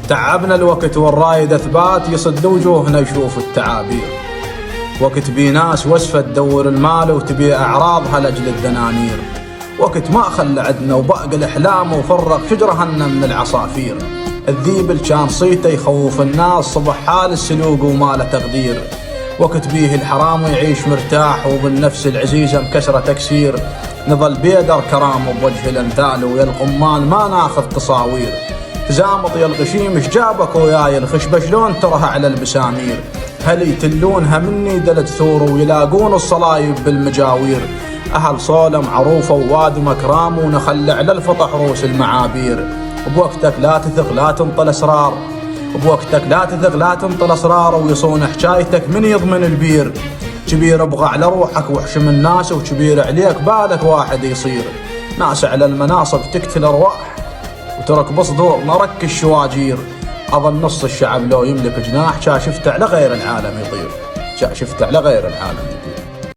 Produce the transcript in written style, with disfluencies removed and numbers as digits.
تعبنا الوقت والرايد اثبات يصد وجوهنا يشوف التعابير. وقت بي ناس وسفة تدور المال وتبيع اعراضها لاجل الدنانير. وقت ما خلى عدنا وباقي الاحلام وفرق شجرهن من العصافير. الذيب اللي كان صيته يخوف الناس صبح حال السلوق وما له تقدير. وقت بيه الحرام يعيش مرتاح وبالنفس العزيزة مكسرة تكسير. نظل بيدر كرام بوجه الامثال ويا القمان ما ناخذ تصاوير. تزامط يا الغشيم اش جابك وياي الخشبة شلون ترها على البسامير. هل يتلونها مني دلت ثور ويلاقون الصلايب بالمجاوير. أهل صولم عروفة وواد مكرام ونخل على الفطح روس المعابير. بوقتك لا تثق لا تنطل أسرار. بوقتك لا تثق لا تنطل أسرار ويصون حكايتك من يضمن البير. كبير ابغى على روحك وحشم الناس وكبير عليك بالك واحد يصير. ناس على المناصب تقتل أرواح وترك بصدورنا رك الشواجير. أظن نص الشعب لو يملك جناح شافته على غير العالم يطير. شافته على غير العالم يطير.